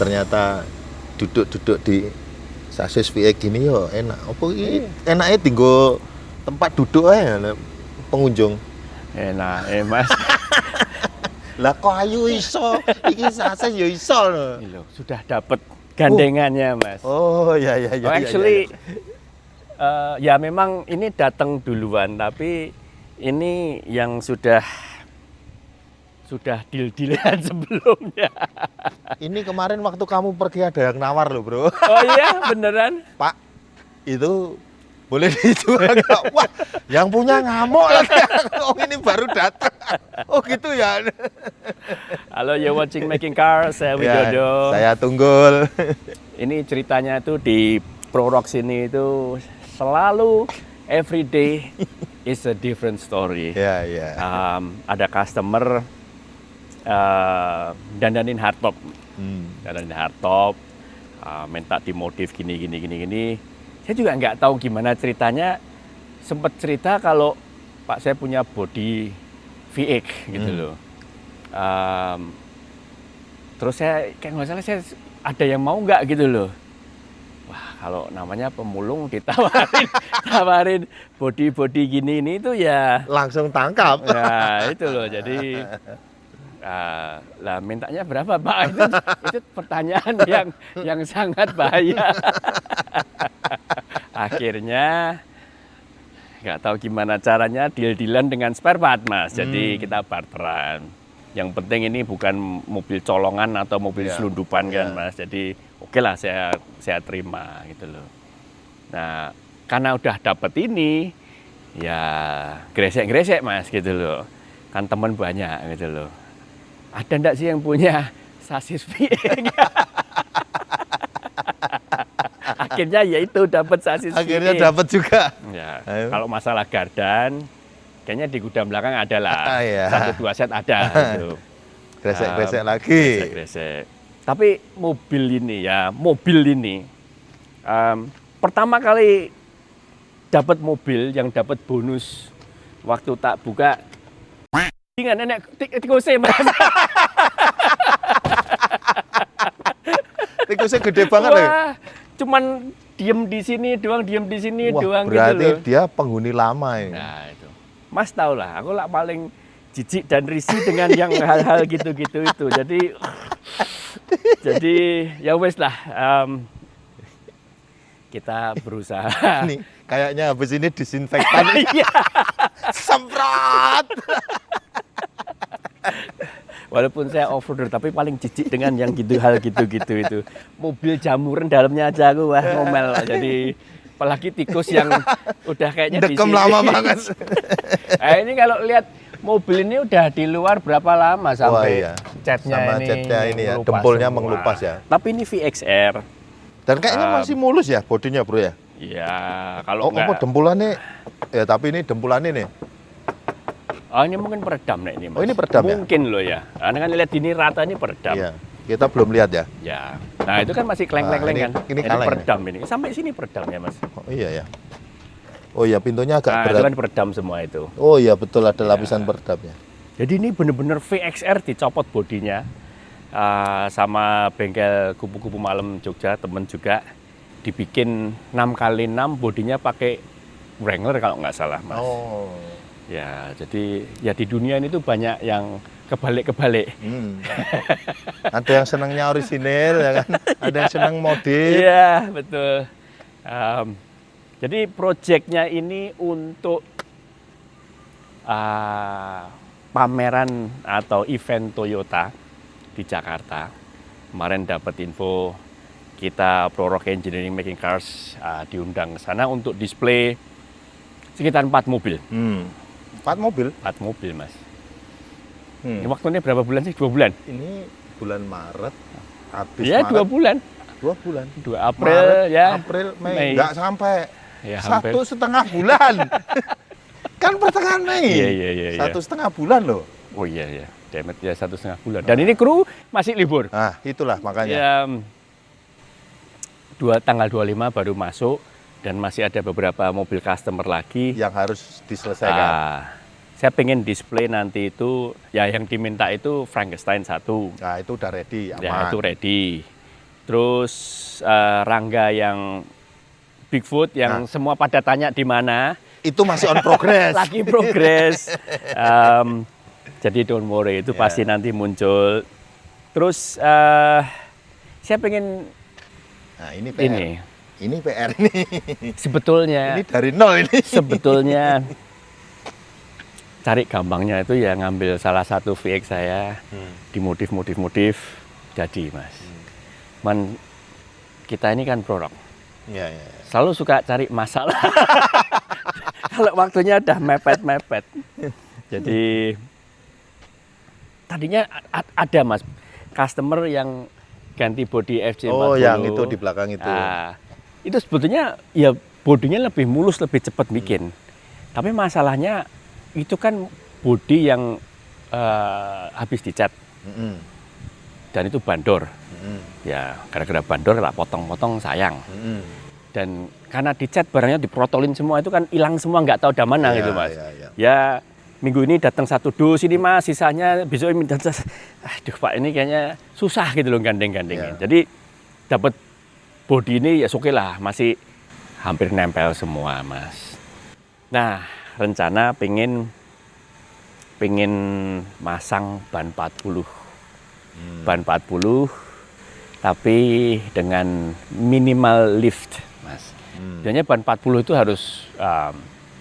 ternyata duduk-duduk di sasis VX gini yo enak. Apa iki enake tinggo tempat duduk ae pengunjung. Enak, Mas. Lah kok ayu iso, iki sasis yo iso lho. Ini loh, sudah dapat gandengannya, Mas. Oh ya ya ya. Actually, ya memang ini datang duluan, tapi ini yang sudah deal-dealan sebelumnya. Ini kemarin waktu kamu pergi ada yang nawar loh bro. Oh iya, beneran? Pak, itu boleh dijual nggak? Wah, yang punya ngamuk lagi. Oh ini baru datang. Oh gitu ya. Halo, you're watching Making Cars, saya Ya, Widodo. saya Tunggul. Ini ceritanya tuh di Prorox ini itu selalu every day is a different story. Ya ya. Ada customer dandanin hardtop, dandanin hardtop, minta dimodif gini. Saya juga nggak tahu gimana ceritanya. Sempat cerita kalau Pak saya punya body VX gitu loh. Terus saya kayak nggak salah saya ada yang mau nggak gitu loh. Wah kalau namanya pemulung tawarin body gini ini itu ya Langsung tangkap. ya itu loh. Jadi lah mintanya berapa Pak? Itu pertanyaan yang sangat bahaya. Akhirnya nggak tahu gimana caranya deal-dealan dengan spare part Mas. Jadi kita barteran. Yang penting ini bukan mobil colongan atau mobil selundupan kan Mas. Jadi oke lah saya terima gitu loh. Nah karena udah dapet ini ya gresek Mas gitu loh. Kan teman banyak gitu loh. Ada enggak sih yang punya sasis VX? Akhirnya ya itu dapat sasis Akhirnya VX. dapat juga. Ya, kalau masalah gardan, kayaknya di gudang belakang ada lah. Iya. 1-2 set ada. Gitu. Gresek-gresek lagi. Gresek. Tapi mobil ini, pertama kali dapat mobil yang dapat bonus waktu tak buka. Dengan nenek tikusnya Mas. Tikusnya gede banget loh. Wah, cuman diem di sini doang Wah, gitu berarti loh. dia penghuni lama ya. Nah itu, Mas tau lah, aku lah paling jijik dan risih dengan yang hal-hal gitu-gitu itu. Jadi ya wes lah, kita berusaha. Nih, kayaknya habis ini disinfektan. Iya. Semprot. Walaupun saya off-roader, tapi paling jijik dengan yang hal gitu-gitu itu. Mobil jamuran dalamnya aja aku wah ngomel. Jadi apalagi tikus yang udah kayaknya di Dekem sini. lama banget. Nah, ini kalau lihat mobil ini udah di luar berapa lama sampai iya. catnya Sama ini catnya ini ya, mengelupas dempulnya semua. mengelupas ya. Tapi ini VXR. Dan kayaknya masih mulus ya bodinya bro ya. Ya kalau Oh, apa dempulannya? Ya tapi ini dempulannya nih. Oh ini mungkin peredam nih ini Mas. Oh, ini peredam ya? Mungkin loh ya. Karena kan lihat ini rata ini peredam. Iya. Kita belum lihat ya. Ya. Nah itu kan masih kleng-kleng kan. ini kaleng ya? peredam ini. Sampai sini peredamnya Mas. Oh iya ya. Oh iya pintunya agak Nah berat. itu kan peredam semua itu. Oh iya betul ada lapisan peredamnya. Jadi ini bener-bener VXR dicopot bodinya. Sama bengkel kupu-kupu malam Jogja temen juga dibikin 6x6 bodinya pakai Wrangler kalau nggak salah Mas. Oh. Ya jadi ya di dunia ini tuh banyak yang kebalik-kebalik. Ada yang senangnya orisinil ya kan. Ada yang senang modif. Iya betul. Jadi proyeknya ini untuk pameran atau event Toyota di Jakarta. Kemarin dapat info kita Prorox Engineering Making Cars diundang ke sana untuk display sekitar 4 mobil. 4 mobil? 4 mobil Mas. Ini waktunya berapa bulan sih? 2 bulan? Ini bulan Maret. Habis Ya Maret. 2 bulan. 2 bulan. 2 April Maret, ya. April, Mei. Mei. Nggak sampai. Ya, hampir. 1,5 bulan. Kan pertengahan Mei. Iya. 1,5 bulan loh. Oh iya. Demet ya 1,5 bulan. Dan ini kru masih libur. Nah, itulah makanya. Ya, tanggal 25 baru masuk dan masih ada beberapa mobil customer lagi Yang harus diselesaikan. Saya pengen display nanti itu ya yang diminta itu Frankenstein 1. Nah, itu udah ready, aman. Ya itu ready. terus rangga yang Bigfoot yang semua pada tanya di mana. Itu masih on progress. Lagi progress. Jadi don't worry, itu pasti nanti muncul. Terus saya pengen Nah, ini PR. Ini PR ini. Sebetulnya. Ini dari nol ini. Sebetulnya cari gampangnya itu ya ngambil salah satu VX saya di motif jadi Mas. Man, kita ini kan produk. Ya. Selalu suka cari masalah. Kalau waktunya udah mepet. Jadi tadinya ada Mas customer yang ganti bodi FC40. Oh, yang itu di belakang itu. Itu sebetulnya ya bodinya lebih mulus, lebih cepat bikin. Tapi masalahnya itu kan bodi yang habis dicat. Dan itu bandor. Ya, gara-gara bandor tak potong-potong sayang. Dan karena dicat barangnya diprotolin semua itu kan hilang semua, nggak tahu dari mana gitu Mas. Ya minggu ini datang 1 dus ini Mas, sisanya besok ini datang. Aduh Pak, ini kayaknya susah gitu loh gandeng-gandengin. Jadi dapat bodi ini ya oke lah, masih hampir nempel semua Mas. Nah, rencana pengen masang ban 40. Ban 40 tapi dengan minimal lift Mas. Biasanya ban 40 itu harus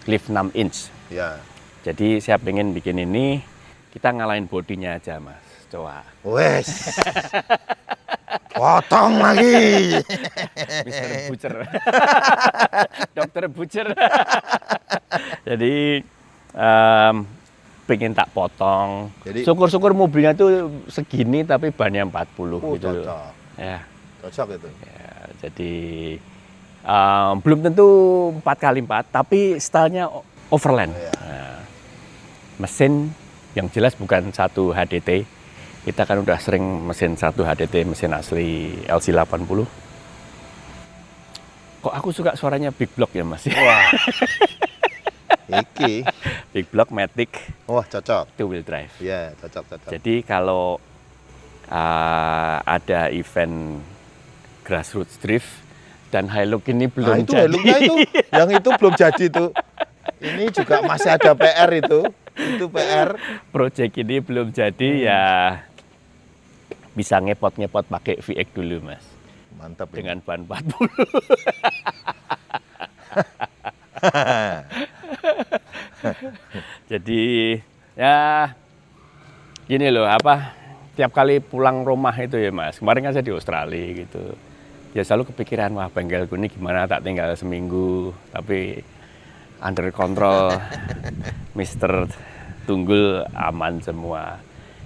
lift 6 inch. Ya. Jadi saya pengen bikin ini, kita ngalahin bodinya aja Mas. Coba. Wes. Potong lagi. Mister Butcher. Dokter Butcher. Jadi pengen tak potong. Jadi syukur-syukur mobilnya tuh segini tapi bannya 40 gitu. Cocok. Ya. Cocok itu. Ya, jadi belum tentu 4x4 tapi stylenya overland. Nah, mesin yang jelas bukan 1 HDT. Kita kan udah sering mesin 1 HDT, mesin asli LC80. Kok aku suka suaranya big block ya Mas? Wah. Iki. Big block Matic. Wah, cocok. 2 wheel drive. Iya, cocok. Jadi kalau ada event grassroots drift dan Hilux ini belum itu jadi. Hilux-nya itu, yang itu belum jadi tuh. Ini juga masih ada PR itu. Itu PR. Project ini belum jadi ya bisa ngepot-ngepot pakai VX dulu Mas. Mantap. Dengan ban 40. Jadi ya gini loh, tiap kali pulang rumah itu ya Mas. Kemarin kan saya di Australia gitu. Ya selalu kepikiran, wah bengkelku ini gimana, tak tinggal seminggu tapi under control. Mister Tunggul aman semua.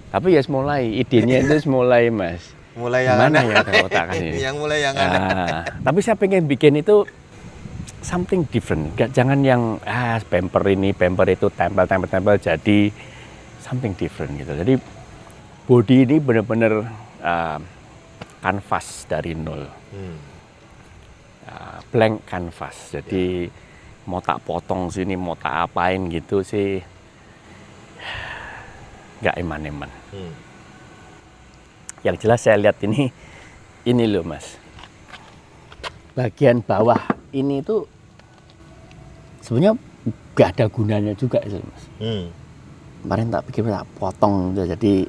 Tapi ya idenya itu mulai Mas. Mulai yang gimana aneh. Ya otak ini. Yang mulai yang aneh. Tapi saya pengen bikin itu something different. Jangan yang bumper ini, bumper itu tempel jadi something different gitu. Jadi body ini benar-benar kanvas dari nol. Blank canvas. Jadi mau tak potong sini, mau tak apain gitu sih nggak eman-eman. Yang jelas saya lihat ini loh Mas. Bagian bawah ini tuh sebenarnya nggak ada gunanya juga itu Mas. Kemarin tak pikir tak potong jadi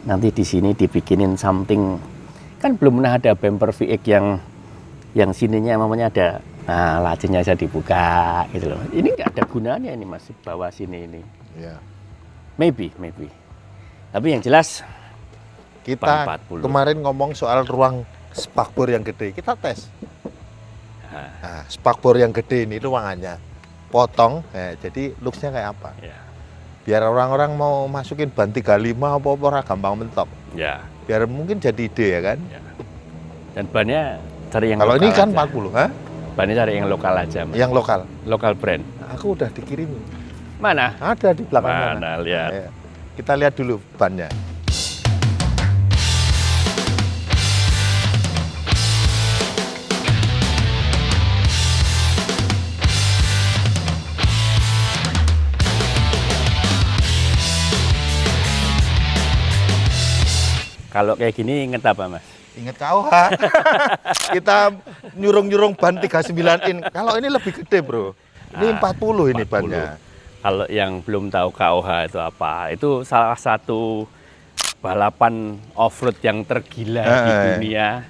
nanti di sini dibikinin something. Kan belum pernah ada bumper VX yang sininya namanya ada lacinya bisa dibuka gitu loh. Ini nggak ada gunanya ini Mas, bawah sini ini. Ya. Maybe. Tapi yang jelas kita kemarin ngomong soal ruang spakbor yang gede, kita tes. Nah, spakbor yang gede ini ruangannya potong, jadi looks-nya kayak apa? Ya. Biar orang-orang mau masukin ban 35 apa-apa gampang mentok. Ya. Biar mungkin jadi ide ya kan? Ya. Dan bannya cari yang kalau lokal ini kan aja. 40, ha? Bannya cari yang lokal aja Mas. Yang lokal. Lokal brand. Aku udah dikirimin. Mana? Ada di belakang Mana sana. lihat. Ya. Kita lihat dulu bannya. Kalau kayak gini inget apa Mas? Ingat KOH. Kita nyurung-nyurung ban 39 in. Kalau ini lebih gede, Bro. Ini 40 ini 40. bannya. Kalau yang belum tahu KOH itu apa, itu salah satu balapan off-road yang tergila di dunia.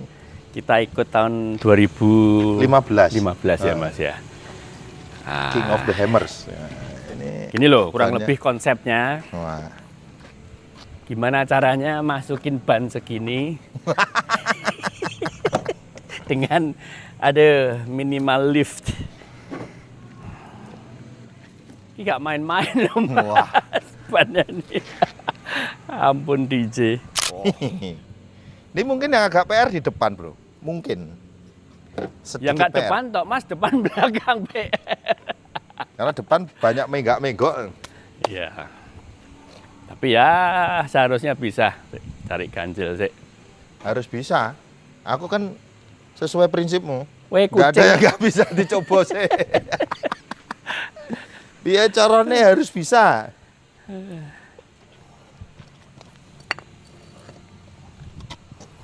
Kita ikut tahun 2015 ya Mas ya. King of the Hammers. Gini loh, kurang lebih konsepnya. Wah. Gimana caranya masukin ban segini dengan ada minimal lift. Ini gak main-main loh Mas, bannya ini. Ampun DJ. Oh. Ini mungkin yang agak PR di depan, Bro. Mungkin. Ya nggak depan toh Mas, depan belakang PR. Karena depan banyak megok. Iya. Tapi ya seharusnya bisa cari ganjil sih. Harus bisa. Aku kan sesuai prinsipmu. Weh, nggak ada yang nggak bisa dicoba sih. Biar caranya harus bisa.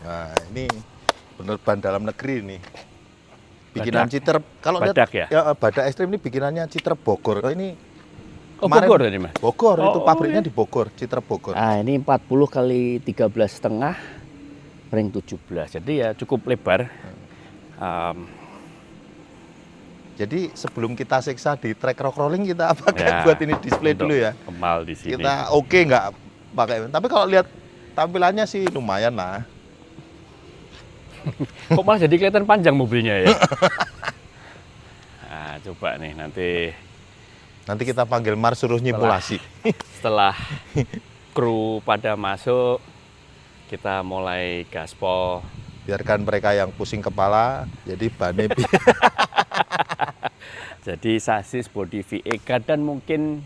Nah, ini bener ban dalam negeri ini. Bikinan Citer. Kalau lihat ya Badak Ekstrim ini bikinannya Citer Bogor. Ini Bogor tadi Mas. Bogor itu pabriknya di Bogor, Citer Bogor. Ah, ini 40 kali 13,5 ring 17. Jadi ya cukup lebar. Jadi sebelum kita siksa di track rock rolling kita pakai buat ini display dulu ya. Kemal di sini. Kita oke nggak pakai. Tapi kalau lihat tampilannya sih lumayan lah. Kok malah jadi kelihatan panjang mobilnya ya? Nah, coba nih nanti kita panggil Mars suruh nyimulasi. Setelah kru pada masuk, kita mulai gaspol. Biarkan mereka yang pusing kepala, jadi bannya. Jadi sasis body V8 dan mungkin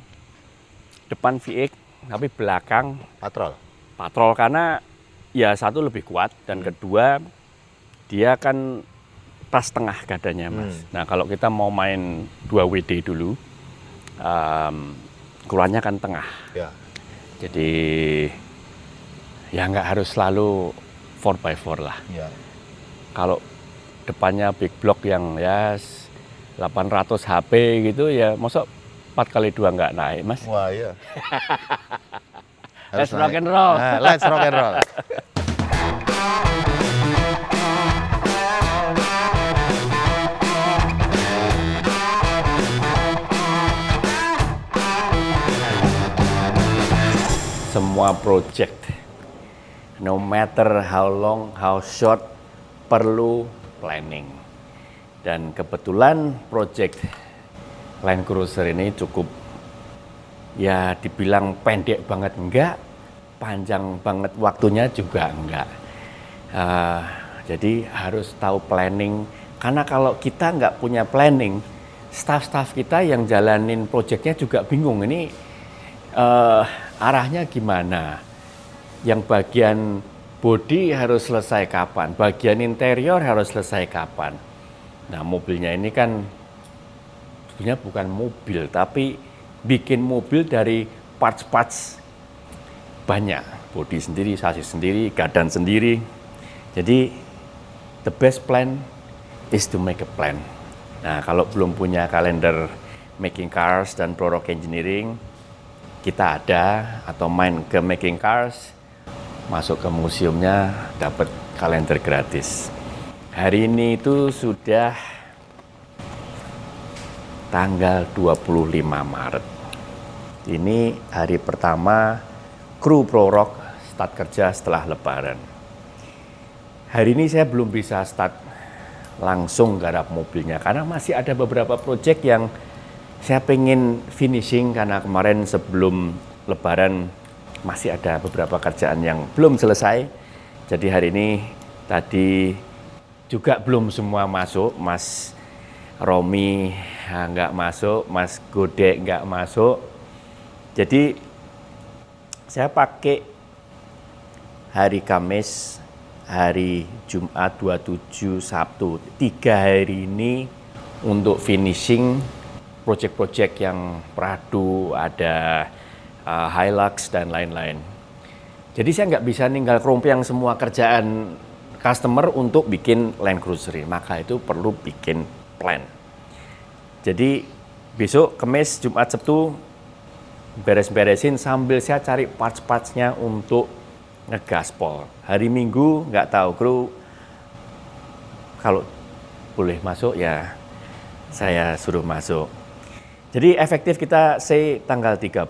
depan V8, tapi belakang patrol karena ya satu lebih kuat dan kedua dia kan tas tengah gadanya Mas. Nah kalau kita mau main 2WD dulu, keluarnya kan tengah. Ya. Jadi ya nggak harus selalu 4x4 lah. Ya. Kalau depannya big block yang ya 800 HP gitu ya, masuk 4x2 nggak naik Mas. Wah iya. Let's rock and roll. Nah, let's rock and roll. Semua project, no matter how long, how short, perlu planning. Dan kebetulan project Land Cruiser ini cukup, ya dibilang pendek banget enggak, panjang banget waktunya juga enggak. Jadi harus tahu planning, karena kalau kita nggak punya planning, staff-staff kita yang jalanin projectnya juga bingung, ini arahnya gimana? Yang bagian bodi harus selesai kapan? Bagian interior harus selesai kapan? Nah, mobilnya ini kan sebenarnya bukan mobil, tapi bikin mobil dari parts-parts banyak. Bodi sendiri, sasis sendiri, gadan sendiri. Jadi, the best plan is to make a plan. Nah, kalau belum punya kalender making cars dan product engineering, kita ada atau main ke making cars, masuk ke museumnya dapat kalender gratis. Hari ini itu sudah tanggal 25 Maret. Ini hari pertama kru Pro Rock start kerja setelah Lebaran. Hari ini saya belum bisa start langsung garap mobilnya karena masih ada beberapa proyek yang saya pengen finishing karena kemarin sebelum Lebaran masih ada beberapa kerjaan yang belum selesai. Jadi hari ini tadi juga belum semua masuk. Mas Romi nggak masuk, Mas Gode nggak masuk. Jadi saya pakai hari Kamis, hari Jumat 27, Sabtu, 3 hari ini untuk finishing project-project yang Prado, ada Hilux dan lain-lain. Jadi saya nggak bisa ninggal kerompiang semua kerjaan customer untuk bikin Land Cruiser, maka itu perlu bikin plan. Jadi besok Kamis, Jumat, Sabtu beres-beresin sambil saya cari parts-partsnya untuk ngegaspol. Hari Minggu nggak tahu kru, kalau boleh masuk ya saya suruh masuk. Jadi efektif kita say tanggal 30.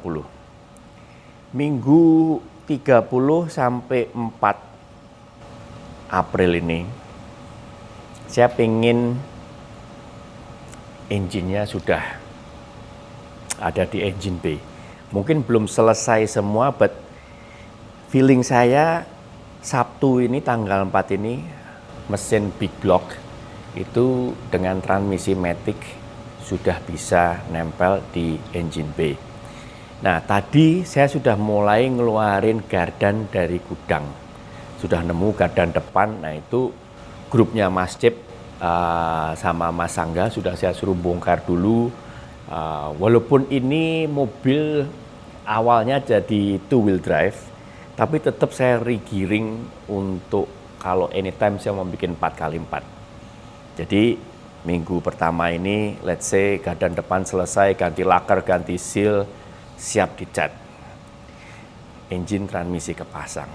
Minggu 30 sampai 4 April ini saya pengen engine-nya sudah ada di engine bay. Mungkin belum selesai semua, but feeling saya Sabtu ini tanggal 4 ini mesin big block itu dengan transmisi matic sudah bisa nempel di engine bay. Nah, tadi saya sudah mulai ngeluarin gardan dari gudang. Sudah nemu gardan depan, nah itu grupnya Mas Cip sama Mas Sangga sudah saya suruh bongkar dulu. Walaupun ini mobil awalnya jadi two wheel drive, tapi tetap saya regearing untuk kalau anytime saya mau bikin 4x4. Jadi minggu pertama ini, let's say gardan depan selesai, ganti laker, ganti seal, siap dicat. Engine transmisi kepasang.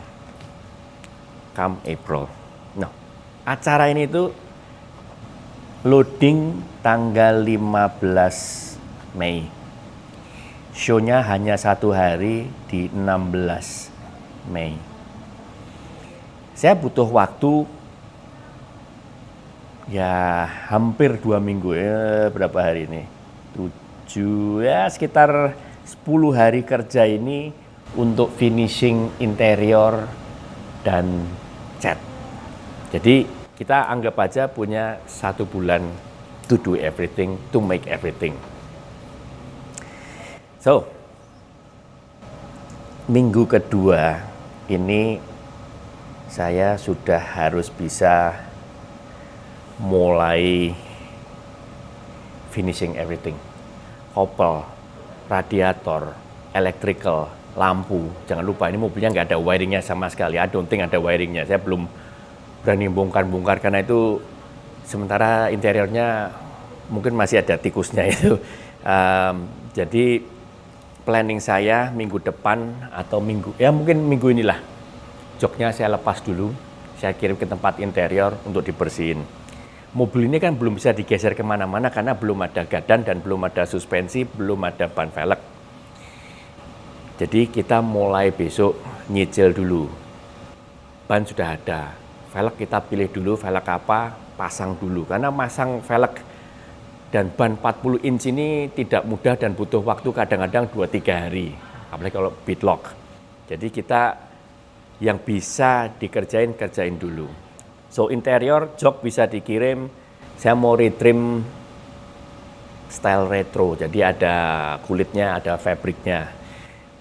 Come April. No, acara ini tuh loading tanggal 15 Mei. Show-nya hanya 1 hari di 16 Mei. Saya butuh waktu ya hampir 2 minggu ya, berapa hari ini? 7 ya, sekitar 10 hari kerja ini untuk finishing interior dan cat. Jadi kita anggap aja punya 1 bulan to do everything, to make everything. So, minggu kedua ini saya sudah harus bisa mulai finishing everything. Kopel, radiator, electrical, lampu. Jangan lupa ini mobilnya nggak ada wiringnya sama sekali. I don't think ada wiringnya. Saya belum berani bongkar-bongkar karena itu sementara interiornya mungkin masih ada tikusnya itu. Jadi planning saya minggu depan atau mungkin minggu inilah. Joknya saya lepas dulu, saya kirim ke tempat interior untuk dibersihin. Mobil ini kan belum bisa digeser kemana-mana karena belum ada gardan dan belum ada suspensi, belum ada ban velg. Jadi kita mulai besok nyicil dulu. Ban sudah ada, velg kita pilih dulu velg apa, pasang dulu. Karena masang velg dan ban 40 inch ini tidak mudah dan butuh waktu kadang-kadang 2-3 hari. Apalagi kalau beadlock. Jadi kita yang bisa kerjain dulu. So interior jok bisa dikirim, saya mau retrim style retro, jadi ada kulitnya, ada fabriknya.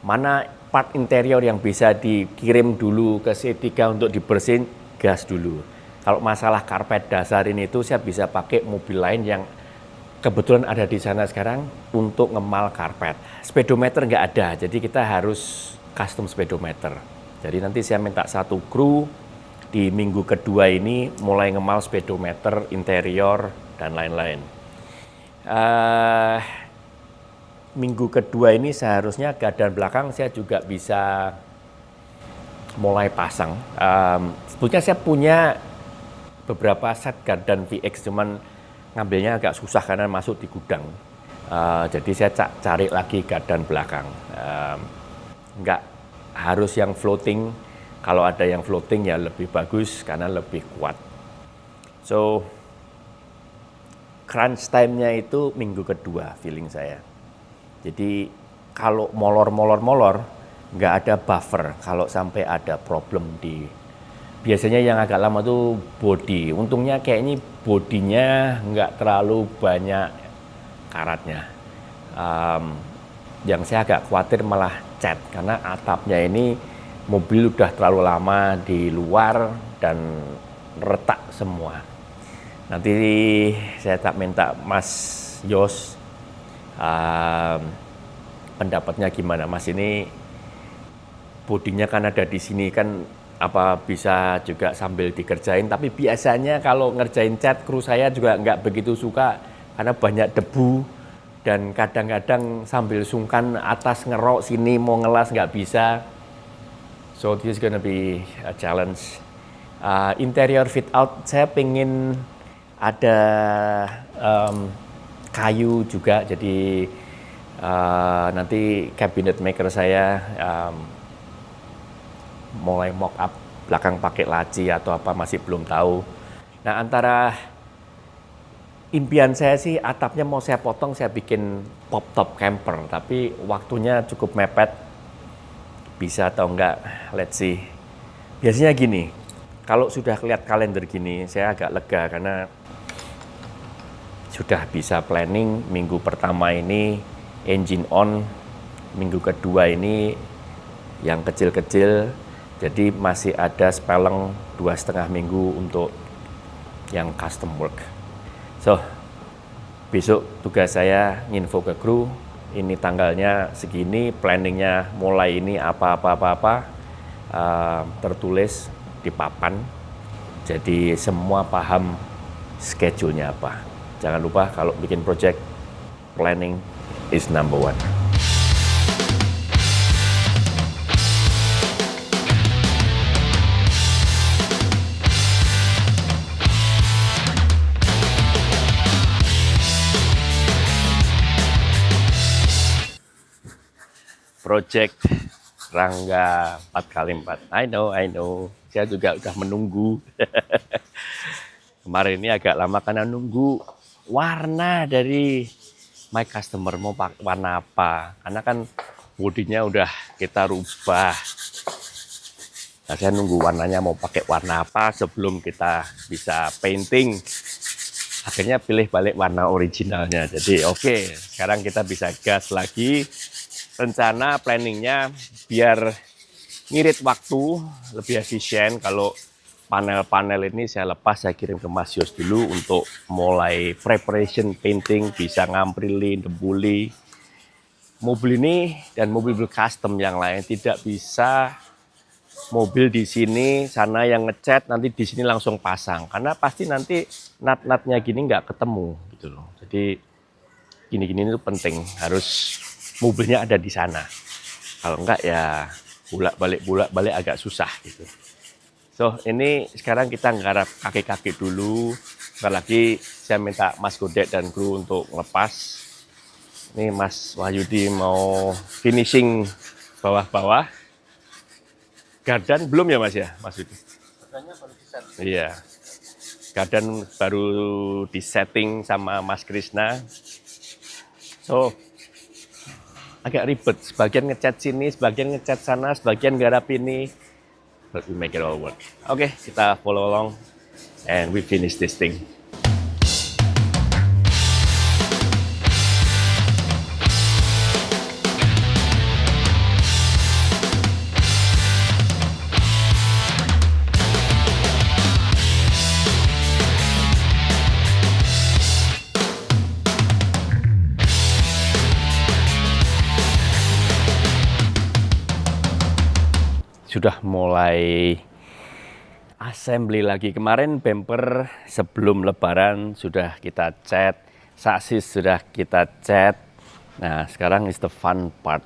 Mana part interior yang bisa dikirim dulu ke C3 untuk dibersihin, gas dulu. Kalau masalah karpet dasar ini itu saya bisa pakai mobil lain yang kebetulan ada di sana sekarang untuk ngemal karpet. Speedometer nggak ada, jadi kita harus custom speedometer. Jadi nanti saya minta 1 kru di minggu kedua ini mulai ngemal speedometer, interior, dan lain-lain. Minggu kedua ini seharusnya gardan belakang saya juga bisa mulai pasang. Sebetulnya saya punya beberapa set gardan VX, cuman ngambilnya agak susah karena masuk di gudang. Jadi saya cari lagi gardan belakang. Nggak harus yang floating. Kalau ada yang floating ya lebih bagus karena lebih kuat. So, crunch time-nya itu minggu kedua feeling saya. Jadi kalau molor, nggak ada buffer kalau sampai ada problem di. Biasanya yang agak lama tuh body. Untungnya kayak ini bodinya nggak terlalu banyak karatnya. Yang saya agak khawatir malah cat karena atapnya ini mobil udah terlalu lama di luar dan retak semua. Nanti saya tak minta Mas Yos pendapatnya gimana. Mas, ini bodinya kan ada di sini kan apa bisa juga sambil dikerjain, tapi biasanya kalau ngerjain cat kru saya juga nggak begitu suka karena banyak debu dan kadang-kadang sambil sungkan atas ngerok sini mau ngelas nggak bisa. So this is gonna be a challenge. Interior fit out saya pengen ada kayu juga, jadi nanti cabinet maker saya mulai mock up belakang pakai laci atau apa masih belum tahu. Nah, antara impian saya sih atapnya mau saya potong, saya bikin pop top camper, tapi waktunya cukup mepet. Bisa atau enggak, let's see. Biasanya gini, kalau sudah lihat kalender gini, saya agak lega karena sudah bisa planning. Minggu pertama ini engine on, minggu kedua ini yang kecil-kecil, jadi masih ada speleng 2,5 minggu untuk yang custom work. So, besok tugas saya nginfo ke kru, ini tanggalnya segini, planningnya mulai ini apa-apa, tertulis di papan, jadi semua paham schedule-nya apa. Jangan lupa kalau bikin project, planning is number one. Project Rangga 4x4. I know. Saya juga udah menunggu. Kemarin ini agak lama karena nunggu warna dari my customer mau pakai warna apa. Karena kan bodinya udah kita rubah. Nah, saya nunggu warnanya mau pakai warna apa sebelum kita bisa painting. Akhirnya pilih balik warna originalnya. Jadi oke, sekarang kita bisa gas lagi. Rencana planningnya biar ngirit waktu, lebih efisien. Kalau panel-panel ini saya lepas, saya kirim ke Mas Yos dulu untuk mulai preparation painting, bisa ngamprilin, debuli. Mobil ini dan mobil custom yang lain tidak bisa mobil di sini, sana yang ngecat, nanti di sini langsung pasang. Karena pasti nanti nut-nutnya gini nggak ketemu gitu loh. Jadi gini-gini itu penting, harus mobilnya ada di sana. Kalau enggak ya bolak-balik agak susah gitu. So ini sekarang kita nggarap kaki-kaki dulu. Sekali lagi saya minta Mas Godek dan kru untuk ngelepas. Ini Mas Wahyudi mau finishing bawah-bawah. Gardan belum ya Mas ya, Mas Yudi? Gardannya baru diset. Iya. Gardan baru disetting sama Mas Krisna. So agak ribet, sebagian ngecat sini, sebagian ngecat sana, sebagian garap ini. But we make it all work. Oke, kita follow along and we finish this thing. Sudah mulai assembly lagi. Kemarin bumper sebelum lebaran sudah kita cat, sasis sudah kita cat. Nah sekarang is the fun part,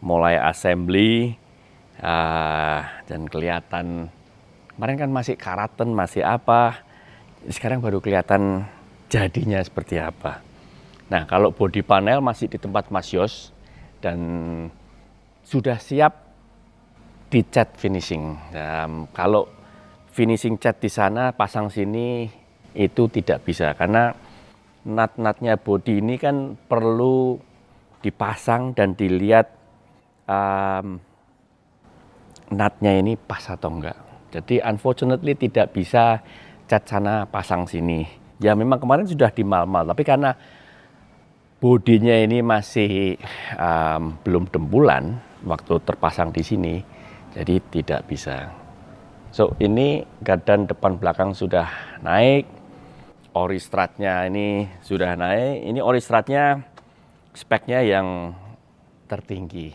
mulai assembly dan kelihatan. Kemarin kan masih karaten, masih apa, sekarang baru kelihatan jadinya seperti apa. Nah kalau body panel masih di tempat Mas Yos dan sudah siap di cat finishing. Kalau finishing cat di sana pasang sini itu tidak bisa karena nut-nutnya body ini kan perlu dipasang dan dilihat nutnya ini pas atau enggak. Jadi unfortunately tidak bisa cat sana pasang sini. Ya memang kemarin sudah dimal-mal, tapi karena bodinya ini masih belum dempulan waktu terpasang di sini, jadi tidak bisa. So ini gardan depan belakang sudah naik, oristratnya ini sudah naik. Ini oristratnya speknya yang tertinggi.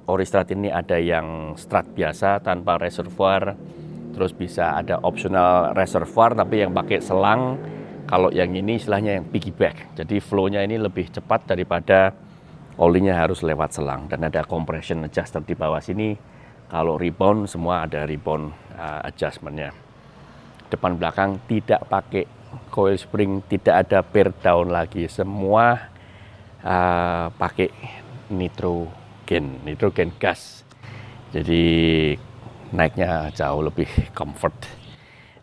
Oristrat ini ada yang strat biasa tanpa reservoir, terus bisa ada optional reservoir tapi yang pakai selang. Kalau yang ini istilahnya yang piggyback, jadi flow-nya ini lebih cepat daripada olinya harus lewat selang. Dan ada compression adjuster di bawah sini. Kalau rebound semua ada rebound adjustment-nya. Depan belakang tidak pakai coil spring, tidak ada pear down lagi, semua pakai nitrogen gas. Jadi naiknya jauh lebih comfort.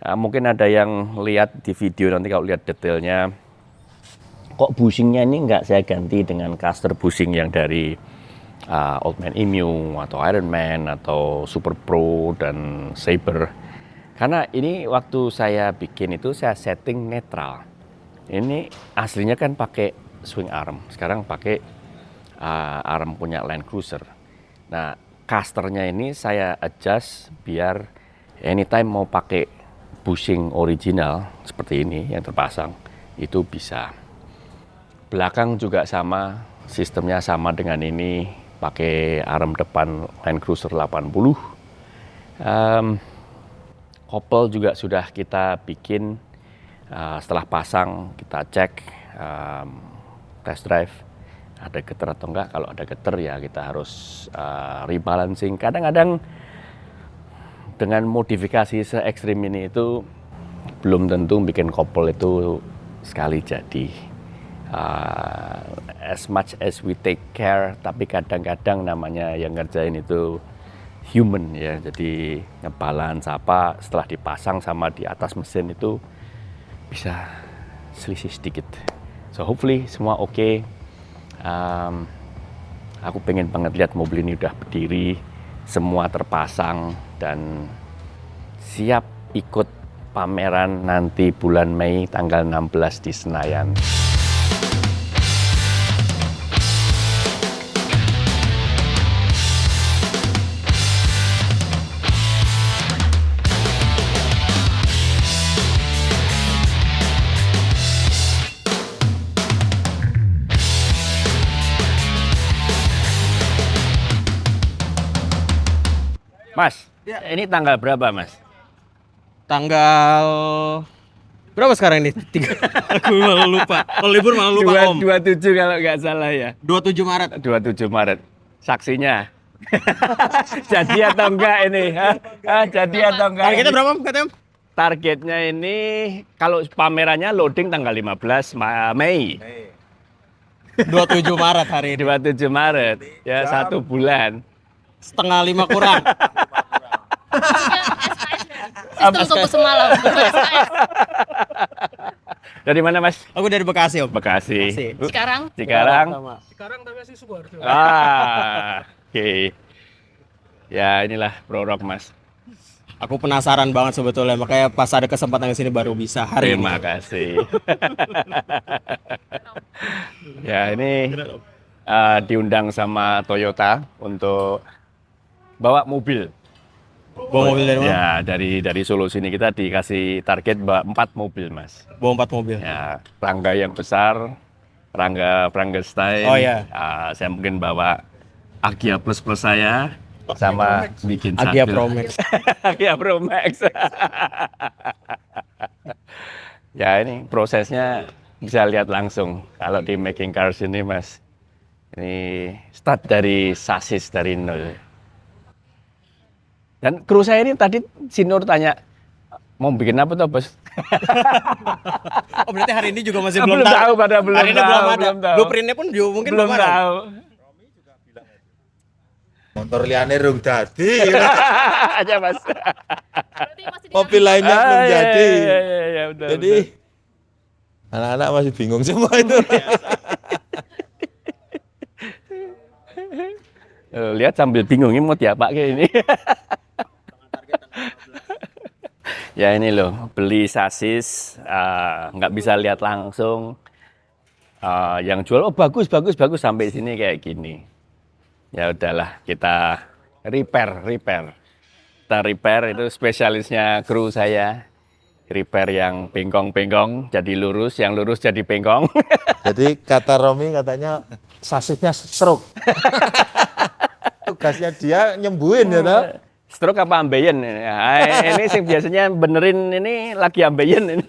Mungkin ada yang lihat di video nanti kalau lihat detailnya, kok bushingnya ini nggak saya ganti dengan caster bushing yang dari Old Man Emu atau Iron Man atau Super Pro dan Saber. Karena ini waktu saya bikin itu saya setting netral. Ini aslinya kan pakai swing arm, sekarang pakai arm punya Land Cruiser. Nah, casternya ini saya adjust biar anytime mau pakai bushing original seperti ini yang terpasang itu bisa. Belakang juga sama, sistemnya sama dengan ini, pakai arm depan Land Cruiser 80. Kopel juga sudah kita bikin, setelah pasang kita cek test drive ada getar atau enggak. Kalau ada getar ya kita harus rebalancing. Kadang-kadang dengan modifikasi se-ekstrim ini itu belum tentu bikin kopel itu sekali jadi. As much as we take care, tapi kadang-kadang namanya yang ngerjain itu human ya. Jadi ngebalance apa setelah dipasang sama di atas mesin itu bisa selisih sedikit. So hopefully semua oke. Aku pengen banget lihat mobil ini udah berdiri, semua terpasang dan siap ikut pameran nanti bulan Mei tanggal 16 di Senayan. Mas, ya. Ini tanggal berapa, Mas? Tanggal berapa sekarang ini? Aku malah lupa. Kalau libur malah lupa, Om. 27 kalau nggak salah ya. 27 Maret. 27 Maret. Saksinya. Jadi atau enggak ini? Jadi atau enggak? Targetnya berapa, katanya? Targetnya ini kalau pamerannya loading tanggal 15 Mei. 27 Maret hari ini. 27 Maret. Ya, 1 bulan. Setengah 5 kurang. Sistem tunggu semalam. Dari mana, Mas? Aku dari Bekasi, Om. Bekasi. Sekarang? Sekarang tapi masih Sukoharjo. Oke. Ya, inilah Prorok, Mas. Aku penasaran banget sebetulnya, makanya pas ada kesempatan ke sini baru bisa hari ini. Terima kasih. Ya, ini diundang sama Toyota untuk bawa mobil. Bawa mobil dari mana? Ya, dari Solo sini kita dikasih target bawa 4 mobil, Mas. Bawa 4 mobil. Ya, Rangga yang besar, Rangga Frankenstein. Oh ya. Saya mungkin bawa Agya Plus saya sama bikin Agya satu. Pro Max. Agya Pro Max. Ya, ini prosesnya bisa lihat langsung kalau di making cars ini, Mas. Ini start dari sasis dari nol. Dan kru saya ini tadi si Nur tanya, mau bikin apa tuh, Bos? Oh, berarti hari ini juga masih belum tahu. Hari ini belum ada. Blueprint-nya pun juga mungkin belum ada. Tahu. Motor liane rung dadi. Aja, Mas. Mobil lainnya belum jadi. Ya, betul, Jadi anak-anak masih bingung semua itu. Lihat sambil bingung ini mau diapa kayak ini. Ya ini loh, beli sasis, nggak bisa lihat langsung. Yang jual, oh bagus sampai sini kayak gini. Ya udahlah, kita repair. Kita repair itu spesialisnya kru saya. Repair yang bengkong-bengkong jadi lurus, yang lurus jadi bengkong. Jadi kata Romi katanya sasisnya stroke. tugasnya dia nyembuhin ya toh. Stroke apa ambeien? Ini sih biasanya benerin ini lagi ambeien ini.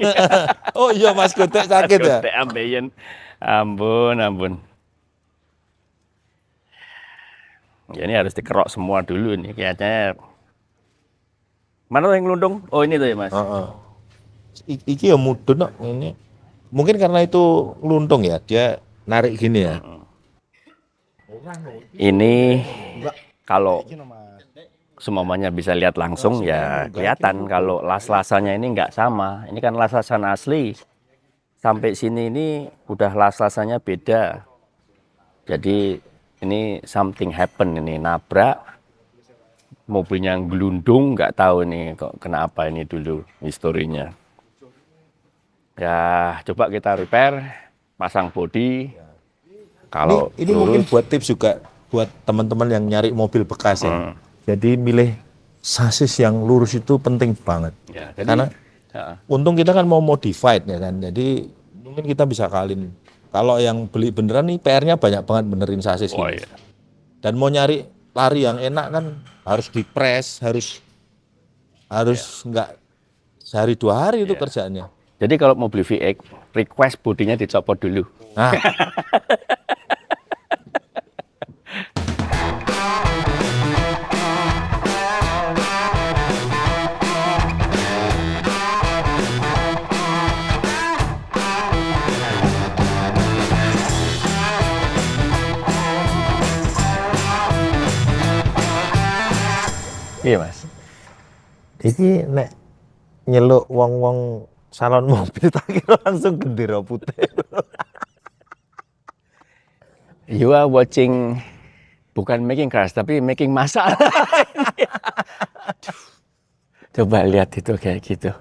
Oh iya Mas Gotek sakit ya. Gotek ambeien. Ampun. Ya ini harus dikerok semua dulu nih kayaknya. Mana tuh yang ngelundung? Oh ini tuh ya Mas. Iki ya mudun kok ini. Mungkin karena itu luntung ya, dia narik gini ya. Ini kalau semuanya bisa lihat langsung ya kelihatan kalau las-lasannya ini nggak sama. Ini kan las-lasan asli. Sampai sini ini udah las-lasannya beda. Jadi ini something happen ini nabrak mobilnya gelundung, nggak tahu nih kok kenapa ini dulu historinya. Ya coba kita repair, pasang bodi. Kalau ini mungkin buat tips juga buat teman-teman yang nyari mobil bekas ya. Jadi milih sasis yang lurus itu penting banget. Ya, karena untung kita kan mau modified ya kan. Jadi mungkin kita bisa kalin. Kalau yang beli beneran nih PR-nya banyak banget benerin sasis gitu. iya. Dan mau nyari lari yang enak kan harus dipres, harus nggak sehari 2 hari itu kerjaannya. Jadi kalau mau beli VX, request bodinya dicopot dulu. Nah. Iya Mas. Iki nek nyeluk wong-wong salon mobil tak kira langsung gendera putih. You are watching bukan making cars tapi making masalah. Coba lihat itu kayak gitu.